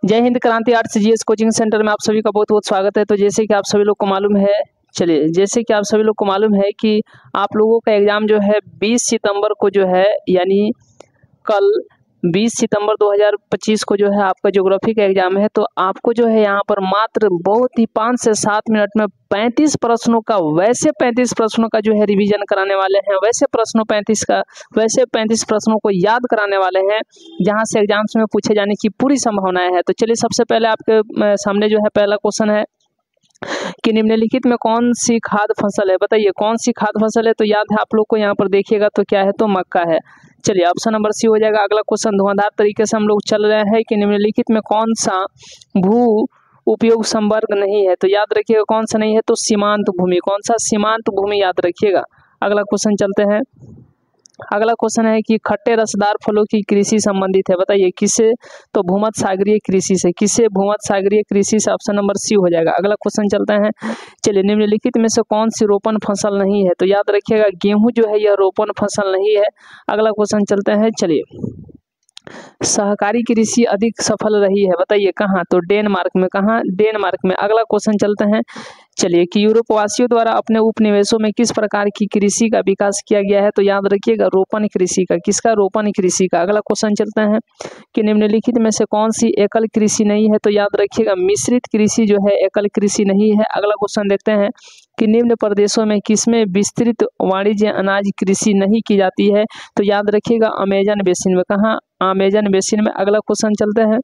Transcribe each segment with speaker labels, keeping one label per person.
Speaker 1: जय हिंद क्रांति arts GS coaching centre में आप सभी का बहुत बहुत स्वागत है। तो जैसे कि आप सभी लोग को मालूम है, जैसे कि आप सभी लोग को मालूम है कि आप लोगों का एग्ज़ाम जो है 20 सितंबर को जो है, यानी कल 20 सितंबर 2025 को जो है आपका ज्योग्राफी का एग्ज़ाम है। तो आपको जो है यहाँ पर मात्र बहुत ही 5 से 7 मिनट में 35 प्रश्नों का, वैसे 35 प्रश्नों का जो है रिवीजन कराने वाले हैं। वैसे 35 प्रश्नों को याद कराने वाले हैं, जहाँ से एग्जाम्स में पूछे जाने की पूरी संभावनाएं है। तो चलिए सबसे पहले आपके सामने जो है पहला क्वेश्चन है कि निम्नलिखित में कौन सी खाद्य फसल है। बताइए कौन सी खाद्य फसल है। तो याद है आप लोग को, यहाँ पर देखिएगा तो क्या है, तो मक्का है। चलिए ऑप्शन नंबर सी हो जाएगा। अगला क्वेश्चन धुआंधार तरीके से हम लोग चल रहे हैं कि निम्नलिखित में कौन सा भू उपयोग संवर्ग नहीं है। तो याद रखिएगा कौन सा नहीं है, तो सीमांत भूमि। कौन सा? सीमांत भूमि, याद रखिएगा। अगला क्वेश्चन चलते हैं। अगला क्वेश्चन है कि खट्टे रसदार फलों की कृषि संबंधित है। बताइए किससे? तो भूमध्य सागरीय कृषि से। किससे? भूमध्य सागरीय कृषि से। ऑप्शन नंबर सी हो जाएगा। अगला क्वेश्चन चलते हैं। चलिए निम्नलिखित में से कौन सी रोपण फसल नहीं है। तो याद रखिएगा गेहूं जो है यह रोपण फसल नहीं है। अगला क्वेश्चन चलते हैं। चलिए सहकारी कृषि अधिक सफल रही है। बताइए कहाँ? तो डेनमार्क में। कहाँ? डेनमार्क में। अगला क्वेश्चन चलते हैं। चलिए कि यूरोप वासियों द्वारा अपने उपनिवेशों में किस प्रकार की कृषि का विकास किया गया है। तो याद रखिएगा रोपण कृषि का। किसका? रोपण कृषि का। अगला क्वेश्चन चलते हैं कि निम्नलिखित में से कौन सी एकल कृषि नहीं है। तो याद रखिएगा मिश्रित कृषि जो है एकल कृषि नहीं है। अगला क्वेश्चन देखते हैं कि निम्न प्रदेशों में किसमें विस्तृत वाणिज्य अनाज कृषि नहीं की जाती है। तो याद रखिएगा अमेजन बेसिन में। कहाँ? अमेजन बेसिन में। अगला क्वेश्चन चलते हैं।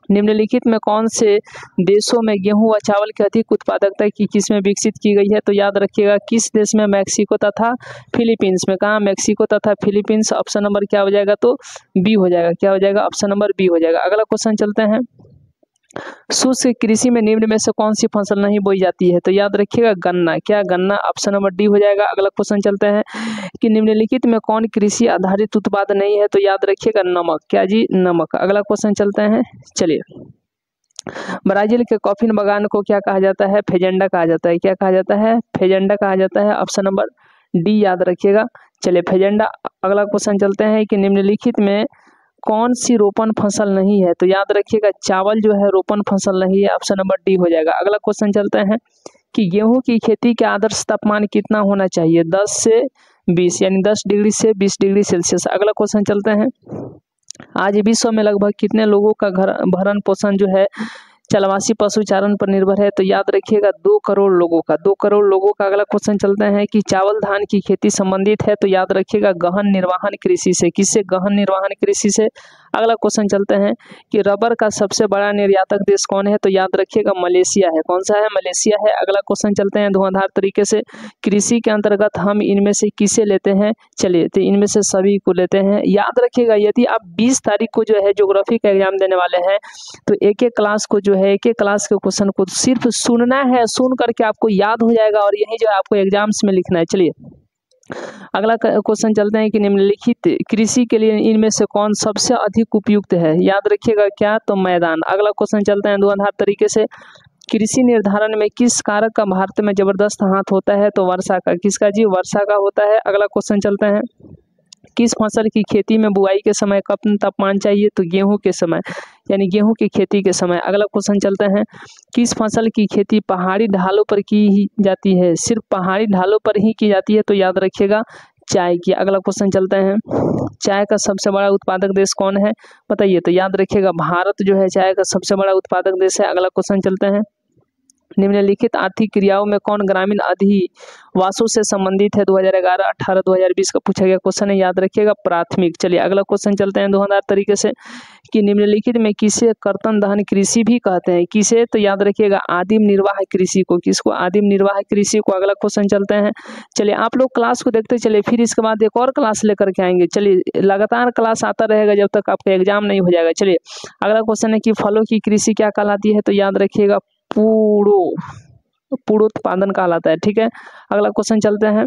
Speaker 1: निम्नलिखित में कौन से देशों में गेहूं व चावल की अधिक उत्पादकता की किस्में विकसित की गई है। तो याद रखिएगा किस देश में? मैक्सिको तथा फिलीपींस में। कहाँ? मैक्सिको तथा फिलीपींस। ऑप्शन नंबर क्या हो जाएगा? तो बी हो जाएगा। क्या हो जाएगा? ऑप्शन नंबर बी हो जाएगा। अगला क्वेश्चन चलते हैं। शुष्क कृषि में निम्न में से कौन सी फसल नहीं बोई जाती है। तो याद रखिएगा गन्ना। क्या? गन्ना। ऑप्शन नंबर डी हो जाएगा। अगला क्वेश्चन चलते हैं कि निम्नलिखित में कौन कृषि आधारित उत्पाद नहीं है। तो याद रखिएगा नमक। क्या जी? नमक। अगला क्वेश्चन चलते हैं। चलिए ब्राजील के कॉफी बागान को क्या कहा जाता है? फेजेंडा कहा जाता है। क्या कहा जाता है? फेजेंडा कहा जाता है। ऑप्शन नंबर डी याद रखिएगा। चलिए फेजेंडा। अगला क्वेश्चन चलते हैं कि निम्नलिखित में कौन सी रोपण फसल नहीं है। तो याद रखिएगा चावल जो है रोपण फसल नहीं है। ऑप्शन नंबर डी हो जाएगा। अगला क्वेश्चन चलते हैं कि गेहूं की खेती के आदर्श तापमान कितना होना चाहिए। 10 से 20, यानी 10 डिग्री से 20 डिग्री सेल्सियस। अगला क्वेश्चन चलते हैं। आज विश्व में लगभग कितने लोगों का घर भरण पोषण जो है चलवासी पशुचारण पर निर्भर है। तो याद रखिएगा 2 करोड़ लोगों का। 2 करोड़ लोगों का। अगला क्वेश्चन चलते हैं कि चावल धान की खेती संबंधित है। तो याद रखिएगा गहन निर्वहन कृषि से। किससे? गहन निर्वहन कृषि से। अगला क्वेश्चन चलते हैं कि रबर का सबसे बड़ा निर्यातक देश कौन है। तो याद रखिएगा मलेशिया है। कौन सा है? मलेशिया है। अगला क्वेश्चन चलते हैं धुआंधार तरीके से। कृषि के अंतर्गत हम इनमें से किसे लेते हैं। चलिए तो इनमें से सभी को लेते हैं। याद रखिएगा यदि आप 20 तारीख को जो है ज्योग्राफी का एग्जाम देने वाले हैं तो एक एक क्लास को जो है, एक एक क्लास के क्वेश्चन को सिर्फ सुनना है। सुन करके आपको याद हो जाएगा और यही जो है आपको एग्जाम्स में लिखना है। चलिए अगला क्वेश्चन चलते हैं कि निम्नलिखित कृषि के लिए इनमें से कौन सबसे अधिक उपयुक्त है। याद रखिएगा क्या? तो मैदान। अगला क्वेश्चन चलते हैं धुआंधार तरीके से। कृषि निर्धारण में किस कारक का भारत में जबरदस्त हाथ होता है। तो वर्षा का। किसका जी? वर्षा का होता है। अगला क्वेश्चन चलते हैं। किस फसल की खेती में बुआई के समय कम तापमान चाहिए। तो गेहूं के समय, यानी गेहूं की खेती के समय। अगला क्वेश्चन चलते हैं। किस फसल की खेती पहाड़ी ढालों पर की जाती है। सिर्फ पहाड़ी ढालों पर ही की जाती है। तो याद रखिएगा चाय की। अगला क्वेश्चन चलते हैं। चाय का सबसे बड़ा उत्पादक देश कौन है। बताइए। तो याद रखिएगा भारत जो है चाय का सबसे बड़ा उत्पादक देश है। अगला क्वेश्चन चलते हैं। निम्नलिखित आर्थिक क्रियाओं में कौन ग्रामीण अधिवासों से संबंधित है। 2011, 18, 2020 का पूछा गया क्वेश्चन है। याद रखिएगा प्राथमिक। चलिए अगला क्वेश्चन चलते हैं धुआंधार तरीके से कि निम्नलिखित में किसे कर्तन दहन कृषि भी कहते हैं। किसे? तो याद रखिएगा आदिम निर्वाह कृषि को। किसको? आदिम निर्वाह कृषि को। अगला क्वेश्चन चलते हैं। चलिए आप लोग क्लास को देखते चलिए, फिर इसके बाद एक और क्लास लेकर के आएंगे। चलिए लगातार क्लास आता रहेगा जब तक आपका एग्जाम नहीं हो जाएगा। चलिए अगला क्वेश्चन है कि फलों की कृषि क्या कहलाती है। तो याद रखिएगा पूर्णोत्पादन कहलाता है। ठीक है। अगला क्वेश्चन चलते हैं।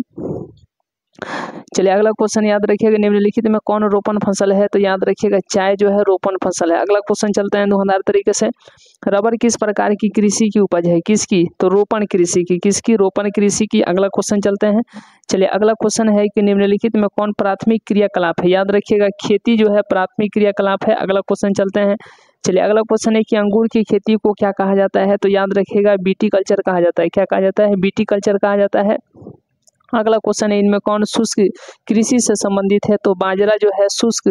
Speaker 1: चलिए अगला क्वेश्चन याद रखिएगा निम्नलिखित में कौन रोपण फसल है। तो याद रखिएगा चाय जो है रोपण फसल है। अगला क्वेश्चन चलते हैं धुआंधार तरीके से। रबर किस प्रकार की कृषि की उपज है। किसकी? तो रोपण कृषि की। किसकी? रोपण कृषि की। अगला क्वेश्चन चलते हैं। चलिए अगला क्वेश्चन है कि निम्नलिखित में कौन प्राथमिक क्रियाकलाप है। याद रखिएगा खेती जो है प्राथमिक क्रियाकलाप है। अगला क्वेश्चन चलते हैं। चलिए अगला क्वेश्चन है कि अंगूर की खेती को क्या कहा जाता है, तो याद रखिएगा बीटी कल्चर कहा जाता है। क्या कहा जाता है? बीटी कल्चर कहा जाता है। अगला क्वेश्चन है इनमें कौन शुष्क कृषि से संबंधित है, तो बाजरा जो है शुष्क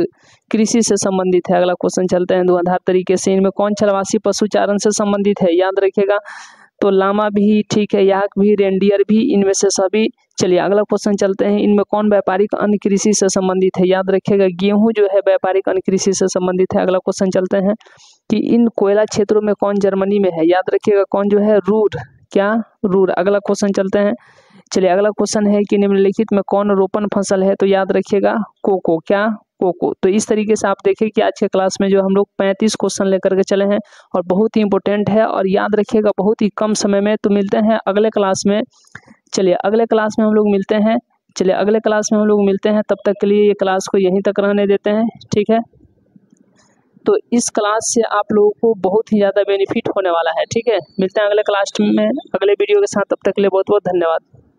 Speaker 1: कृषि से संबंधित है। अगला क्वेश्चन चलते हैं धुआंधार तरीके से। इनमें कौन चरवासी पशुचारण से संबंधित है, याद रखिएगा तो लामा भी ठीक है, याक भी, रेंडियर भी, इनमें से सभी। चलिए अगला क्वेश्चन चलते हैं, इनमें कौन व्यापारिक अन्य कृषि से संबंधित है, याद रखिएगा गेहूं जो है व्यापारिक अन्य कृषि से संबंधित है। अगला क्वेश्चन चलते हैं कि इन कोयला क्षेत्रों में कौन जर्मनी में है, याद रखिएगा कौन जो है रूर, क्या रूर। अगला क्वेश्चन चलते हैं, चलिए अगला क्वेश्चन है कि निम्नलिखित में कौन रोपण फसल है, तो याद रखिएगा कोको, क्या कोको। तो इस तरीके से आप देखिए कि आज के क्लास में जो हम लोग 35 क्वेश्चन लेकर के चले हैं और बहुत ही इंपॉर्टेंट है और याद रखिएगा बहुत ही कम समय में। तो मिलते हैं अगले क्लास में। चलिए अगले क्लास में हम लोग मिलते हैं। चलिए अगले क्लास में हम लोग मिलते हैं, तब तक के लिए ये क्लास को यहीं तक रहने देते हैं, ठीक है। तो इस क्लास से आप लोगों को बहुत ही ज़्यादा बेनिफिट होने वाला है, ठीक है। मिलते हैं अगले क्लास में अगले वीडियो के साथ, तब तक के लिए बहुत बहुत धन्यवाद।